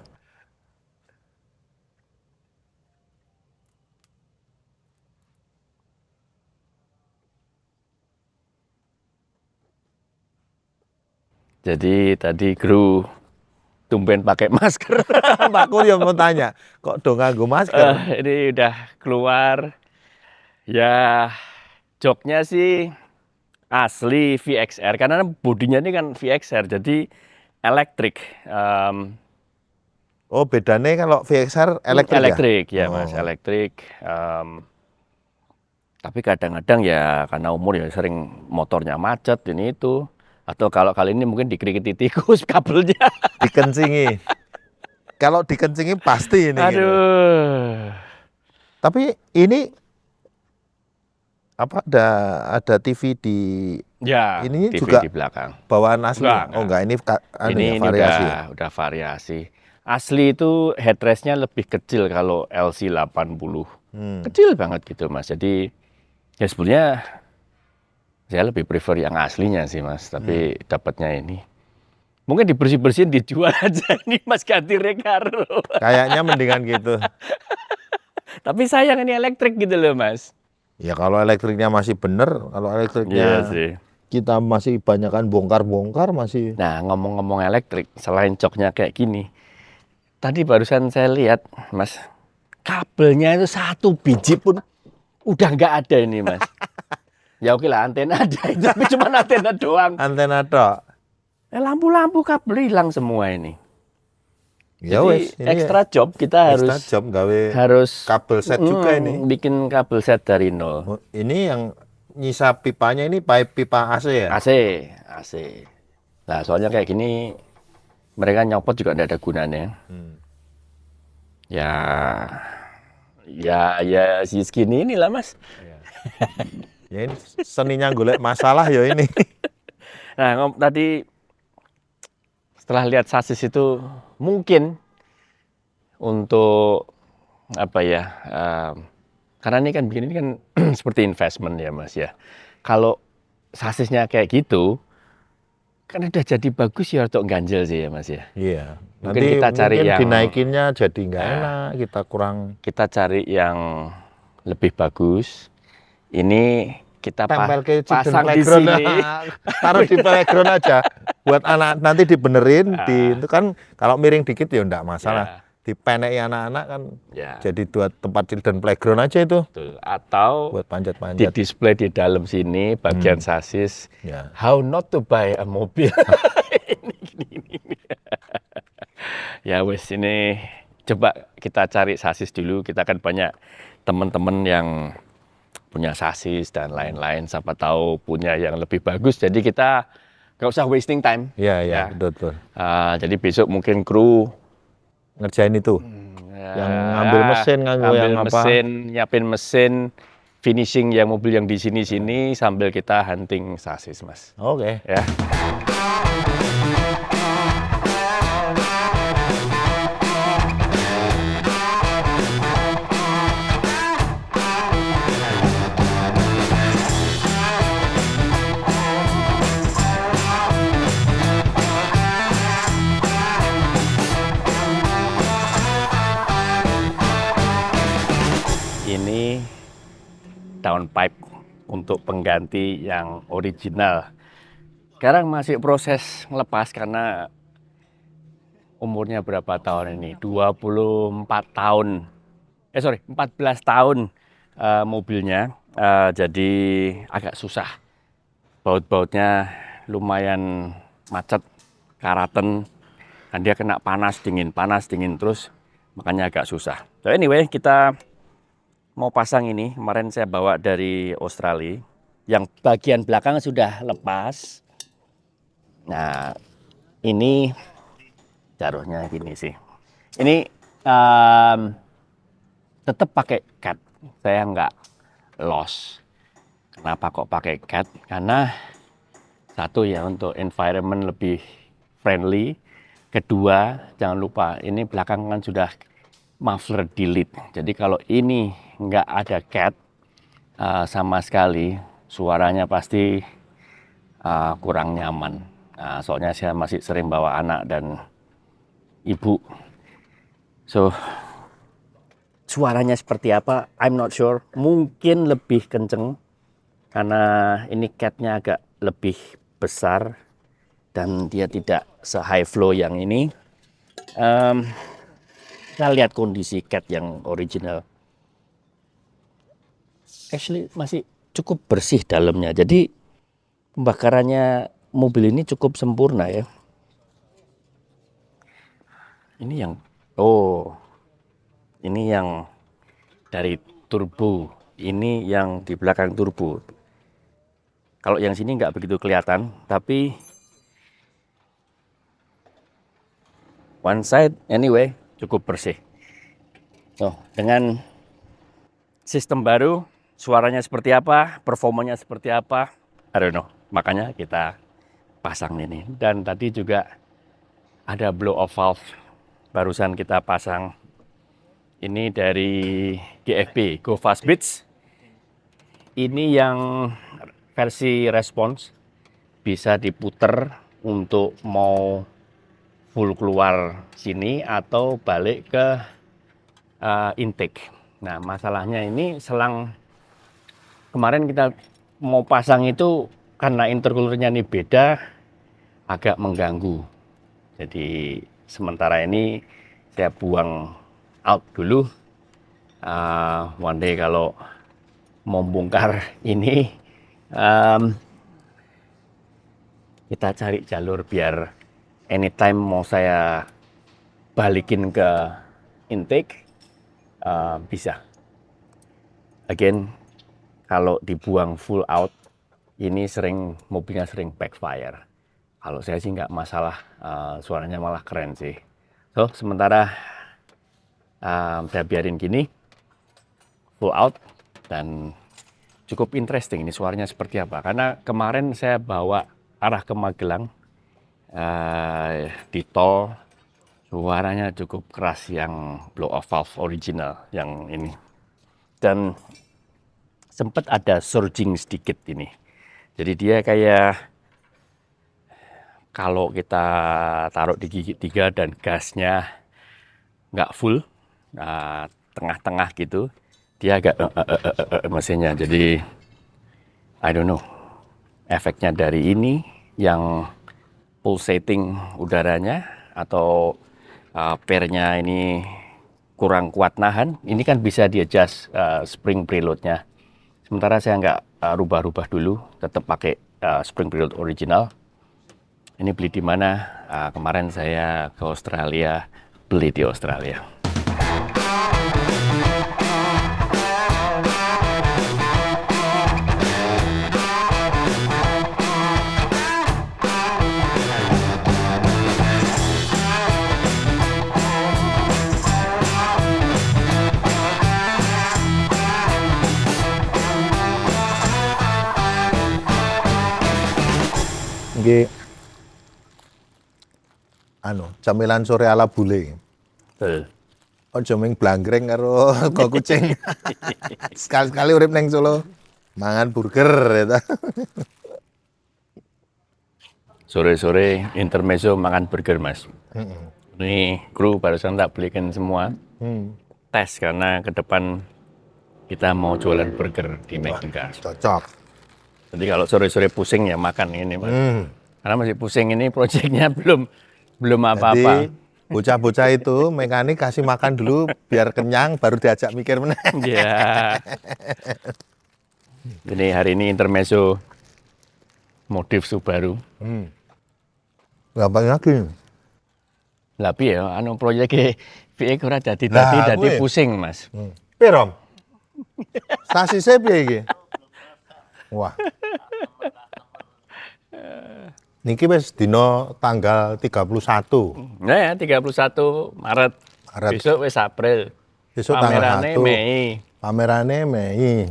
Jadi tadi kru tumben pakai masker. Pak Kul yang mau tanya, kok do nganggo masker? Ini udah keluar. Ya joknya sih asli VXR karena bodinya ini kan VXR jadi elektrik. Oh bedanya kalau VXR elektrik ya? Elektrik ya Mas, elektrik. Tapi kadang-kadang ya karena umur ya sering motornya macet ini itu. Atau kalau kali ini mungkin dikerikiti tikus kabelnya. Dikencingi. Kalau dikencingi pasti ini. Aduh. Gitu. Tapi ini apa ada TV di ya, ini TV juga di belakang. bawaan asli. Enggak. Oh enggak ini Ini variasi. udah variasi. Asli itu headrestnya lebih kecil kalau LC 80. Kecil banget gitu Mas. Jadi ya sebetulnya saya lebih prefer yang aslinya sih Mas, tapi dapatnya ini. Mungkin dibersih-bersihin dijual aja ini Mas ganti Recaro. Kayaknya mendingan gitu. Tapi sayang ini elektrik gitu loh Mas. Ya kalau elektriknya masih bener, kalau elektriknya sih. kita masih banyakan bongkar-bongkar masih. Nah ngomong-ngomong elektrik, selain coknya kayak gini, tadi barusan saya lihat Mas, kabelnya itu 1 biji pun udah nggak ada ini Mas. Ya oke lah antena ada, tapi cuma antena doang. Antena tok. Lampu-lampu kabel hilang semua ini. Ya wes, ini extra job kita extra job gawe harus kabel set juga ini. Bikin kabel set dari nol. Ini yang nyisa pipanya ini pipa AC ya? AC. Nah soalnya kayak gini mereka nyopot juga tidak ada gunanya. Ya si segini inilah Mas. Ya ini seninya golek masalah ya ini. Nah tadi setelah lihat sasis itu mungkin untuk apa ya? Karena ini kan begini kan seperti investment ya Mas ya. Kalau sasisnya kayak gitu, kan udah jadi bagus ya untuk ganjel sih ya Mas ya. Iya. Mungkin Nanti kita cari yang dinaikinnya jadi nggak enak, kita kurang. Kita cari yang lebih bagus. Ini kita pasang di sini. Taruh di playground aja. Buat anak nanti dibenerin, itu kan kalau miring dikit ya enggak masalah. dipeneki anak-anak kan Ya. jadi dua tempat children playground aja itu Betul. Atau buat di panjat-panjat. display di dalam sini bagian sasis Ya. how not to buy a mobil. Ini. Ya wes ini coba kita cari sasis dulu. Kita kan banyak teman-teman yang punya sasis dan lain-lain. Siapa tahu punya yang lebih bagus. Jadi kita nggak usah wasting time. Iya, Ya. betul. Jadi besok mungkin kru Ngerjain itu. Yang ngambil mesin, ngambil yang apa? mesin, nyiapin mesin, finishing yang mobil yang di sini sambil kita hunting sasis, Mas. Oke. Ya. Ini downpipe untuk pengganti yang original. Sekarang masih proses ngelepas karena umurnya berapa tahun ini? 24 tahun. 14 tahun mobilnya. Jadi agak susah. Baut-bautnya lumayan macet, karaten. Dan dia kena panas dingin terus. Makanya agak susah. So anyway, kita mau pasang ini. Kemarin saya bawa dari Australia. Yang bagian belakang sudah lepas. Nah, ini jaruhnya gini sih. Ini tetap pakai cat. Saya nggak loss. Kenapa kok pakai cat? Karena satu ya untuk environment lebih friendly. Kedua, jangan lupa ini belakang kan sudah muffler delete. Jadi kalau ini nggak ada cat sama sekali, suaranya pasti kurang nyaman. Soalnya saya masih sering bawa anak dan ibu. So, suaranya seperti apa? I'm not sure. Mungkin lebih kenceng karena ini catnya agak lebih besar dan dia tidak se-high flow yang ini. Kita lihat kondisi cat yang original. Actually masih cukup bersih dalamnya. Jadi pembakarannya mobil ini cukup sempurna ya. Ini yang dari turbo. Ini yang di belakang turbo. Kalau yang sini nggak begitu kelihatan, tapi one side anyway cukup bersih. Dengan sistem baru, suaranya seperti apa, performanya seperti apa, I don't know. Makanya kita pasang ini. Dan tadi juga ada blow off valve. Barusan kita pasang. Ini dari GFB, Go Fast Beats. Ini yang versi response. Bisa diputer untuk mau full keluar sini atau balik ke intake. Nah, masalahnya ini selang kemarin kita mau pasang itu karena intercoolernya ini beda, agak mengganggu. Jadi sementara ini saya buang out dulu. One day kalau mau bongkar ini, kita cari jalur biar anytime mau saya balikin ke intake, bisa. Again, kalau dibuang full out, ini mobilnya sering backfire. Kalau saya sih nggak masalah, suaranya malah keren sih. So, sementara saya biarin gini, full out, dan cukup interesting ini suaranya seperti apa. Karena kemarin saya bawa arah ke Magelang, di tol, suaranya cukup keras yang blow off valve original yang ini. Dan sempat ada surging sedikit ini. Jadi dia kayak kalau kita taruh di gigi 3 dan gasnya nggak full, tengah-tengah gitu, dia agak mesinnya. Jadi I don't know, efeknya dari ini yang pulsating udaranya atau pernya ini kurang kuat nahan, ini kan bisa di-adjust spring preload-nya. Sementara saya nggak rubah-rubah dulu, tetap pakai spring preload original. Ini beli di mana? Kemarin saya ke Australia, beli di Australia. Nggih. Camilan sore ala bule. Betul. Ojo ming blanggreng karo kok kucing. Sekali-sekali urip neng Solo mangan burger ya. Sore-sore intermezzo makan burger, Mas. Ini kru barusan tak belikan semua. Tes karena ke depan kita mau jualan burger di McDonald's. Cocok. Jadi kalau sore-sore pusing ya makan ini, Mas. Karena masih pusing ini proyeknya belum apa-apa. Jadi bocah-bocah itu mekanik kasih makan dulu biar kenyang baru diajak mikir meneh. Ya. Jadi hari ini intermezzo modif Subaru. Gampang lagi. Tapi ya proyek VX ora Lah, dadi kuwi. pusing, Mas. Pirom? Sasise piye iki? Wah. Niki wis dina tanggal 31. Nah ya 31 Maret. Maret. Besok wis April. Besok tanggal Pamerane 1. Mei. Pamerane Mei.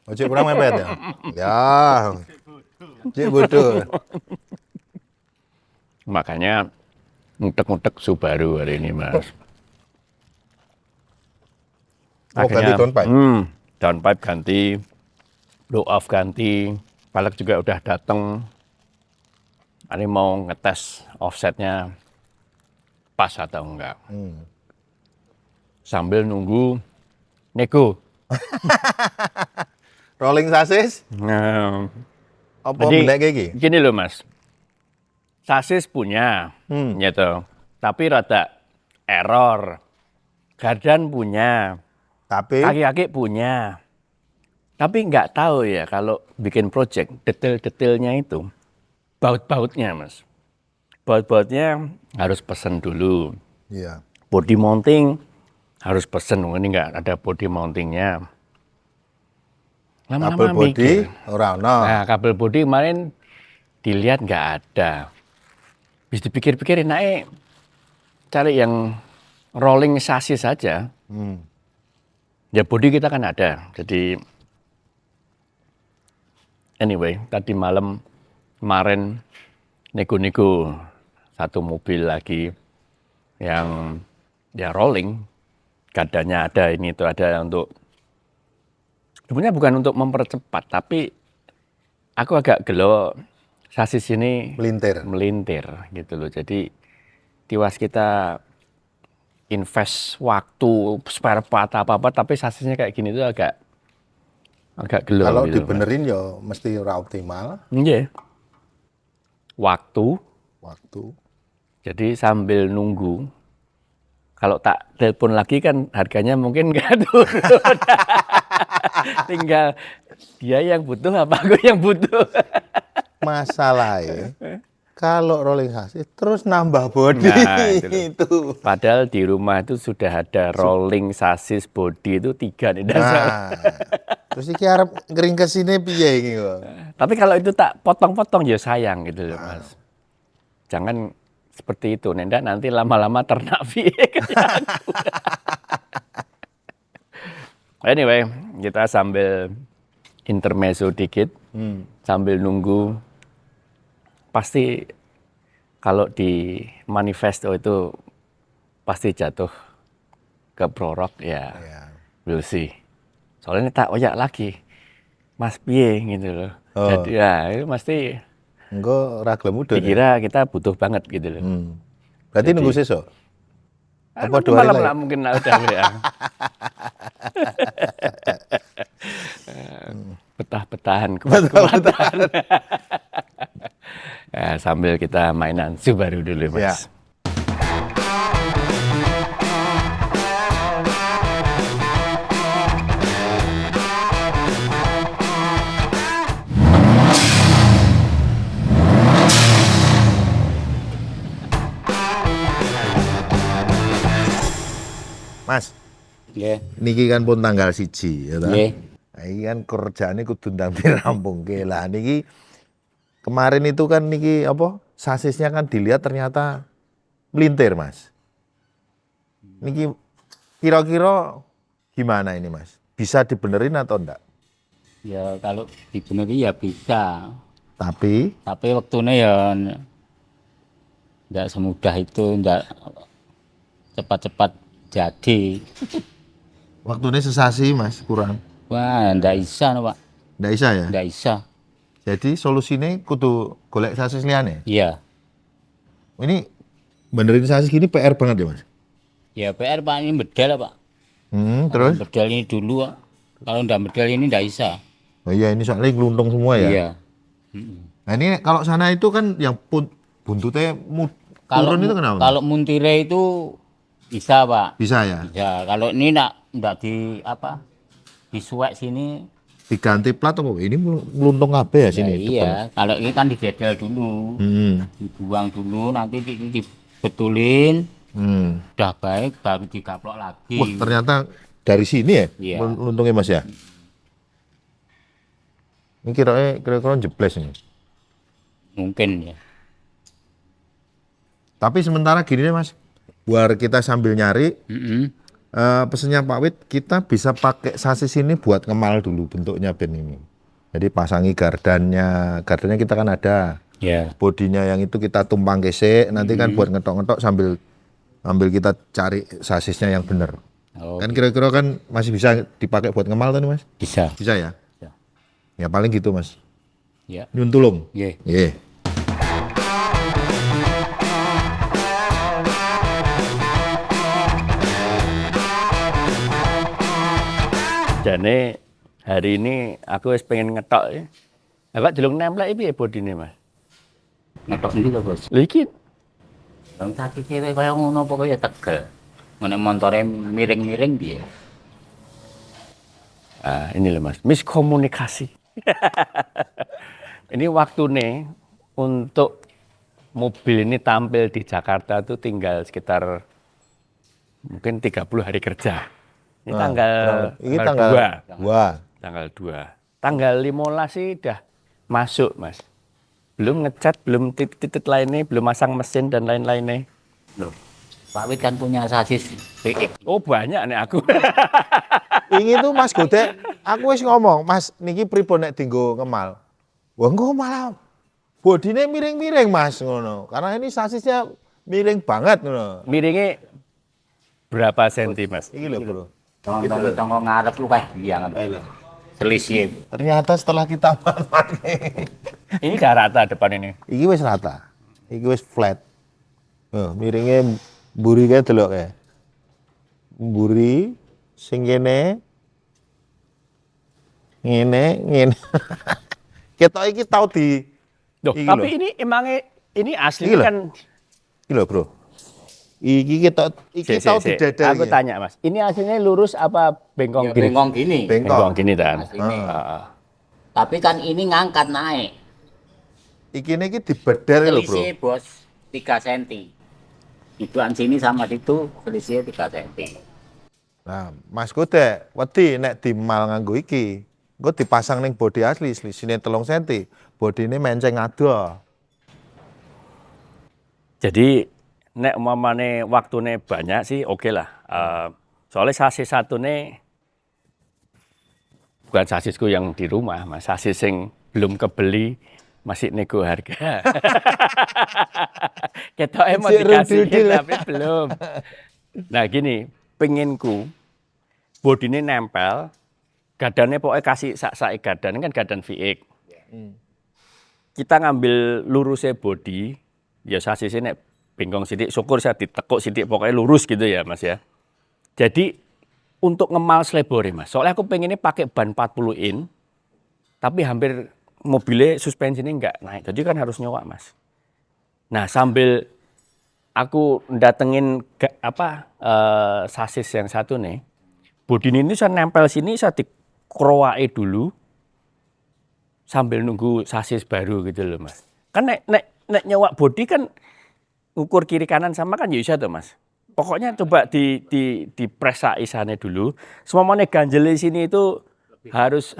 Ojek kurang mepet ya? Ya. Cik bodoh. Makanya ngutek-ngutek Subaru hari ini, Mas. Oh, ganti downpipe? Downpipe ganti, blow off ganti, palek juga udah dateng. Ini mau ngetes offsetnya pas atau enggak. Sambil nunggu nego. Rolling sasis? Nah, Apa Jadi, benek iki? gini loh, Mas. Sasis punya, gitu. Tapi rada error. Gardan punya, Tapi kaki-kaki punya. Tapi nggak tahu ya kalau bikin project, detail-detailnya itu, baut-bautnya, Mas. Baut-bautnya harus pesen dulu. iya. Body mounting harus pesen, ini nggak ada body mountingnya. Kabel Lama-lama body mikir. ora ono. Nah, kabel bodi kemarin dilihat nggak ada. Bisa dipikir-pikir enaknya cari yang rolling sasis saja. Ya bodi kita kan ada. Jadi anyway, tadi malam kemarin nego-nego satu mobil lagi yang ya rolling. Gadanya ada, ini itu ada untuk sebenarnya bukan untuk mempercepat, tapi aku agak gelo sasis ini melintir gitu loh. Jadi tiwas kita invest waktu spare part apa-apa, tapi sasisnya kayak gini tuh agak gelo. Kalau gitu, dibenerin ya mesti ora optimal. Iya. Waktu. Jadi sambil nunggu, kalau tak telepon lagi kan harganya mungkin nggak turun. Tinggal dia yang butuh apa aku yang butuh. Masalahnya kalau rolling sasis terus nambah body Nah, itu. Padahal di rumah itu sudah ada rolling sasis body itu 3 nih dasar. Nah, terus iki arep ngering ke sini piye iki kok? Tapi kalau itu tak potong-potong ya sayang gitu loh, Mas. Jangan seperti itu, Nenda, nanti lama-lama ternak VX. Anyway, kita sambil intermezzo dikit, sambil nunggu. Pasti kalau di manifesto itu pasti jatuh ke prorok ya, we'll see. Soalnya ini tak oyak lagi, Mas piye gitu loh. Jadi ya itu pasti Engko ora gelem mudun. dikira kita butuh banget gitu loh. Berarti nunggu sesuk. Apa Nanti 2 hari malam lagi? lah mungkin udah ya. Betah-betahan, kuat-kuatan. Ya, sambil kita mainan Subaru dulu, Mas. Ya. Mas, Nggih. niki kan pun tanggal 1 ya toh. Nggih. Nah, iki kan kerjaane kudu ndang dirampungke. Lah niki kemarin itu kan niki apa? Sasisnya kan dilihat ternyata melintir, Mas. Niki kira-kira gimana ini, Mas? Bisa dibenerin atau enggak? Ya kalau dibeneri ya bisa. Tapi Tapi waktunya ya enggak semudah itu, enggak cepat-cepat jadi. waktunya sesasi, Mas, kurang. Wah, enggak bisa, no, Pak. Enggak bisa ya? Enggak bisa. Jadi solusinya kudu golek sasis liyane. Iya. Ini benerin sasis gini PR banget ya, Mas? Ya PR Pak ini bedal, Pak. Terus? Bedal ini dulu, Pak. Kalau enggak bedal ini enggak bisa. Oh iya, ini soalnya geluntung semua ya. Iya. Nah ini kalau sana itu kan yang buntutnya Kalau turun itu kenapa? kalau muntire itu bisa, Pak. Bisa ya? Ya, kalau ini enggak di apa? Disuwek sini. Diganti plat apa? Ini meluntung kabeh ya sini? Iya, kalau ini kan digedel dulu. Dibuang dulu, nanti dibetulin. Udah baik, baru digaplok lagi. Wah ternyata dari sini ya? Iya. Meluntungnya Mas ya? Ini kira-kira jebles ini. Mungkin ya. Tapi sementara gini deh Mas, biar kita sambil nyari, pesennya Pak Wid, kita bisa pakai sasis ini buat ngemal dulu bentuknya ben ini. Jadi pasangi gardannya kita kan ada. Ya. Bodinya yang itu kita tumpang kesek, nanti kan buat ngetok-ngetok sambil kita cari sasisnya yang benar. Oh, Kan kira-kira kan masih bisa dipakai buat ngemal kan Mas? bisa. Bisa ya? Bisa. Ya paling gitu Mas. Ya. Nyuntulung. Nggih. Iya. Jane hari ini aku wis pengen ngetok ya. Awak delok nemplek piye bodine, Mas? Ngetok ini lho, Bos. Lha iki Yang kaki cewek kaya ngono pokoknya tegel. Ngene montore miring-miring piye? ini loh Mas, miskomunikasi. Ini waktune untuk mobil ini tampil di Jakarta tuh tinggal sekitar mungkin 30 hari kerja. Ini tanggal 2. Tanggal 2. Tanggal 15 sih udah masuk, Mas. Belum ngecat, belum titik-titik lainnya, belum masang mesin dan lain-lainnya. Loh. Pak Wid kan punya sasis PX. Oh banyak nih aku. Ini tuh Mas Godek, aku wis ngomong, Mas niki pripun nek dinggo ngemal. Wah engko malah bodine miring-miring Mas ngono. Karena ini sasisnya miring banget ngono. Miringnya berapa senti, Mas? Iki lho, Bro. Tonggo ngarep lu kayak biang. Selisih. Ternyata setelah kita pakai, Ini udah rata depan ini. iki wis rata. Iki wis flat. Miringnya mburi kae delok kae. Mburi sing kene ngene. Ketok iki tau di Loh, iki tapi lho. ini emangnya ini asli Iki lho. kan. Iki lho, Bro. Iki ketok iki tau didadar. Aku iki. tanya, Mas. Ini aslinya lurus apa bengkong gini? Bengkong gini. Bengkong gini dan. Ini. Tapi kan ini ngangkat naik. Iki niki dibedel lho, Bro. Selisih, Bos, 3 cm. Iduan sini sama situ selisihnya 3 cm. Nah, Mas Godek, wedi nek dimal nganggo iki. Engko dipasang ning bodi asli, selisihne 3 cm. Bodine menceng ado. Jadi nek umpamane waktune banyak sih oke lah. Soalnya sasis satu nih bukan sasisku yang di rumah, Mas. Sasis yang belum kebeli masih nego harga. Ketoknya mau dikasih tapi belum. Nah gini, penginku bodine nempel, gadannya pokoknya kasih sak-sak gadan kan gadan VX. Kita ngambil lurusnya body, ya sasisnya nek bengkong sidik, syukur saya ditekuk sidik, pokoknya lurus gitu ya Mas ya. Jadi untuk ngemal slebore Mas, soalnya aku pengennya pakai ban 40 in, tapi hampir mobilnya suspensinya nggak naik, jadi kan harus nyowa Mas. Nah sambil aku datengin sasis yang satu nih, bodi ini saya nempel sini, saya dikroai dulu sambil nunggu sasis baru gitu loh Mas. Kan nek nyewa bodi kan ukur kiri kanan sama kan ya bisa tuh Mas. Pokoknya coba di press isane dulu. Semua ganjel di sini itu harus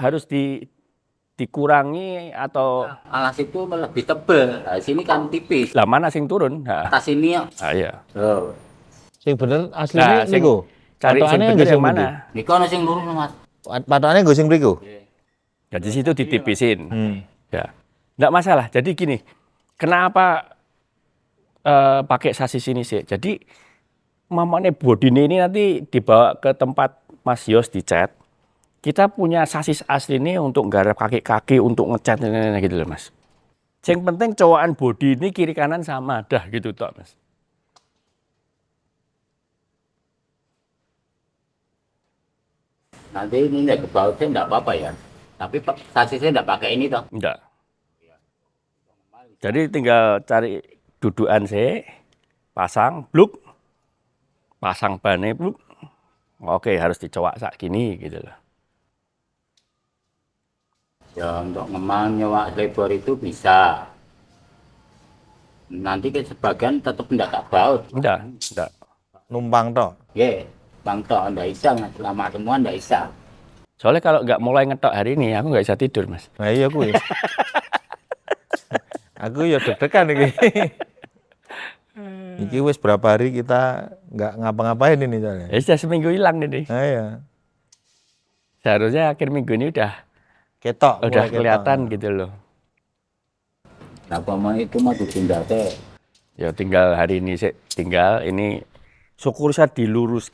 dikurangi atau Alas itu lebih tebel. Nah, sini kan tipis. lah mana sing turun? Atas sini ya. Iya. Oh. Sing bener aslinya sing niku. cari sing Patokane bener nggih yang sing mana? Niku ana sing lurus Mas. Patokane nggo sing mriku. Ya di situ ditipisin. Ya. Enggak masalah. Jadi gini, kenapa pakai sasis ini sih? Jadi mamane bodine ini nanti dibawa ke tempat Mas Yos dicat. Kita punya sasis asli ini untuk nggarap kaki-kaki, untuk ngecat gitu loh Mas. Yang penting cowokan bodi ini kiri kanan sama, dah gitu toh Mas. Nanti ini enggak ke bautnya enggak apa-apa ya. Tapi sasisnya enggak pakai ini toh. Enggak. Jadi tinggal cari dudukan sih, pasang, bluk, pasang bannya, bluk. Oke, harus dicowak sak gini gitu loh. Ya untuk ngemang nyewa labor itu bisa. Nanti ke sebagian tetap enggak tak baut. Enggak. Numpang toh. Ya, bang toh enggak bisa, lama semua enggak bisa. Soalnya kalau nggak mulai ngetok hari ini, aku nggak bisa tidur Mas. Nah iya kuwi. Aku ya deg-degan iki. Iki wis berapa hari kita nggak ngapa-ngapain ini soalnya. Ya sudah seminggu hilang ini. Nah, iya. Seharusnya akhir minggu ini udah Ketok. udah mulai kelihatan ketok. gitu loh. Nah, pemain itu mah ditunda teh. Ya tinggal hari ini sih, tinggal ini syukur saya dilurus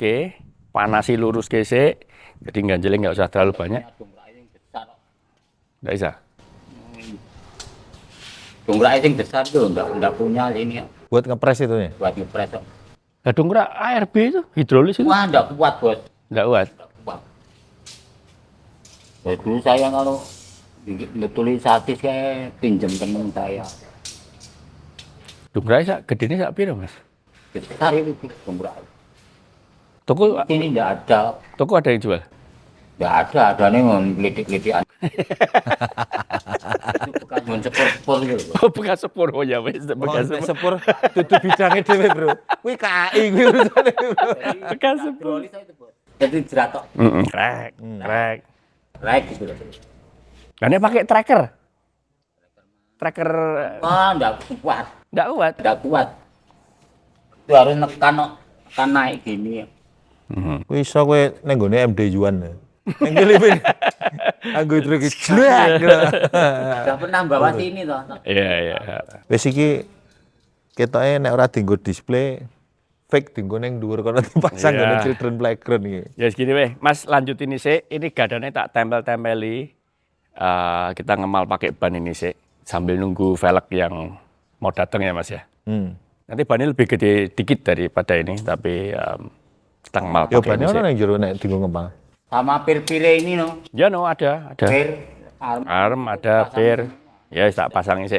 panasi lurus sih. Jadi ganjelnya nggak usah terlalu banyak. Nggak bisa. Dongkrak yang besar tuh enggak punya ini Buat ngepres itu ya. buat ngepres. Nah, dongkrak ARB itu hidrolis itu Wah, enggak kuat, Bos. nggak kuat. Enggak kuat. Ya, dulu saya kalau betulis satis kayak pinjam teman saya. Dongkrak gedene sak piro Mas? Besar itu dongkrak. Toko Ini enggak ada. ada yang jual. Enggak ada nih ngelitik-litikan. Itu bekas mon sepur gitu. Oh, bekas sepur oh ya wis bekas Nek sepur. sepur dudu bidangnya dhewe, Bro. Kuwi KAI kuwi urusane, Bro. Bekas sepur. Jadi jeratok. Krek. Rek gitu loh. Karena pakai tracker. Tracker Wah, enggak kuat. nggak kuat. Enggak kuat. Itu harus nekan naik gini. Kuwi iso kowe ning gone MD Yuan. Ning kene. Anggo truk jelek. Enggak pernah bawa sini toh. Iya. Wis iki ketoke nek ora dienggo display fake dienggo ning dhuwur kono dipasang Iya. ngene children playground iki. Ya segini weh, Mas lanjut ini sih. Ini gadane tak tempel-tempeli. Kita ngemal pakai ban ini sih. Sambil nunggu velg yang mau datang ya Mas ya. Nanti bannya lebih gede dikit daripada ini, tapi kita ngemal Yo pakai bane ini ono sih. ning jero nek dienggo ngembang. Sama pir-pire ini no. Ya no ada. Pir Arm ada, pir. Ya tak pasangin sih.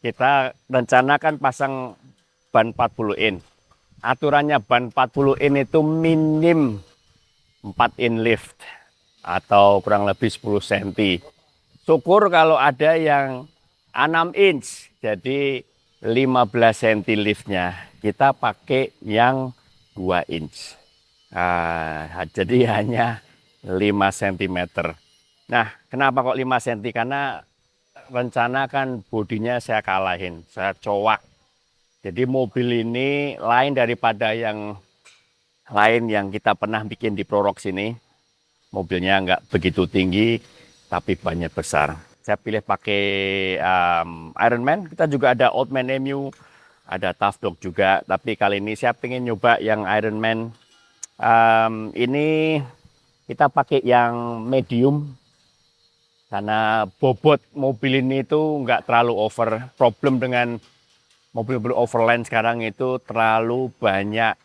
Kita rencanakan pasang ban 40 in. Aturannya ban 40 in itu minim 4 in lift atau kurang lebih 10 cm. Syukur kalau ada yang 6 inch, jadi 15 cm liftnya. Kita pakai yang 2 inch. Jadi hanya 5 cm. Nah, kenapa kok 5 cm? Karena rencana kan bodinya saya kalahin, saya cowak. Jadi mobil ini lain daripada yang lain yang kita pernah bikin di Prorox ini. Mobilnya nggak begitu tinggi, tapi banyak besar. Saya pilih pakai Ironman. Kita juga ada Oldman MU, ada Tough Dog juga. Tapi kali ini saya pengen nyoba yang Ironman. Ini kita pakai yang medium. Karena bobot mobil ini itu nggak terlalu over. Problem dengan mobil-mobil overland sekarang itu terlalu banyak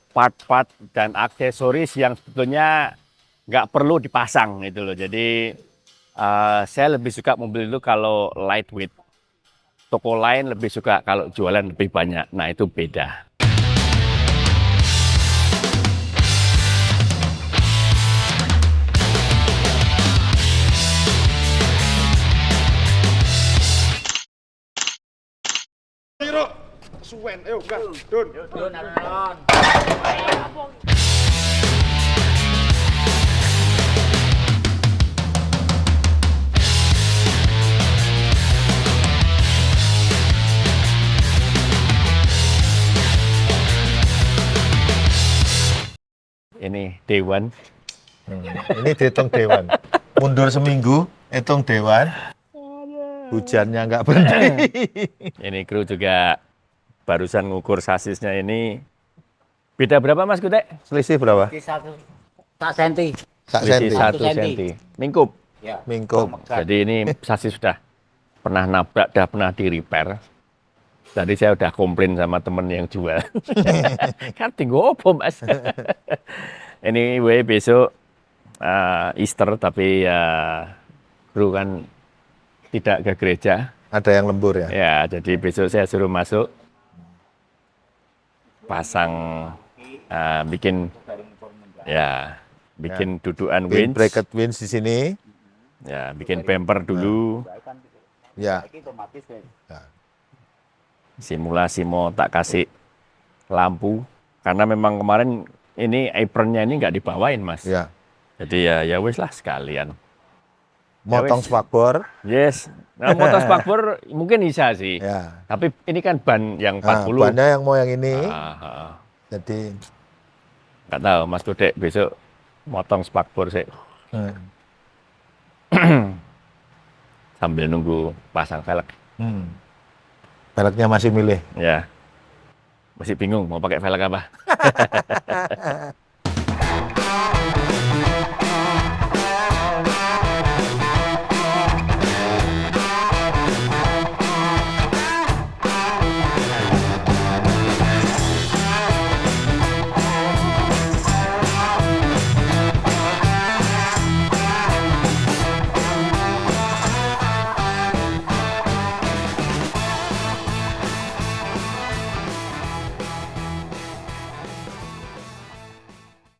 part-part dan aksesoris yang sebetulnya nggak perlu dipasang gitu loh. Jadi saya lebih suka mobil itu kalau lightweight. Toko lain lebih suka kalau jualan lebih banyak. Nah itu beda. Ini Dewan. Ini dihitung Dewan. Mundur seminggu, hitung Dewan. Hujannya nggak berhenti. Ini kru juga barusan ngukur sasisnya ini. Beda berapa Mas Kutek? Selisih berapa? Tak senti. Sak Selisih senti. 1 senti. Mingkup. Ya. Mingkup. Jadi ini sasis sudah pernah nabrak, sudah pernah di repair. Tadi saya udah komplain sama temen yang jual. Kan tinggal apa Mas? Anyway besok Easter tapi kru kan tidak ke gereja. Ada yang lembur ya? Ya, jadi besok saya suruh masuk pasang bikin dudukan Bikin winch. bracket winch di sini. Ya, bikin bumper dulu. Ya. Simulasi mau tak kasih lampu karena memang kemarin ini apronnya ini nggak dibawain Mas. Ya. Jadi ya wis lah sekalian. Motong wis. spakbor. Yes. Nah, motor spakbor mungkin bisa sih. Ya. Tapi ini kan ban yang 40. Bannya yang mau yang ini. Ah. Jadi Nggak tahu Mas Dudek besok motong spakbor sih sambil nunggu pasang velg. velgnya masih milih. Ya. Masih bingung mau pakai velg apa.